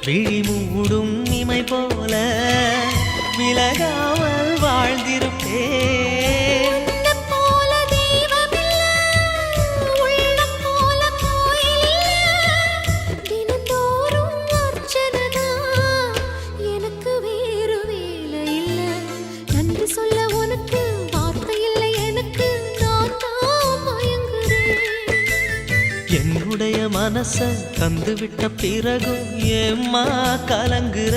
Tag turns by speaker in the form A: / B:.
A: விழி மூடும் இமை போல விலகாமல் வாழ்ந்திருப்பேன். என்னுடைய மனச தந்துவிட்ட பிறகும் ஏம்மா கலங்குற?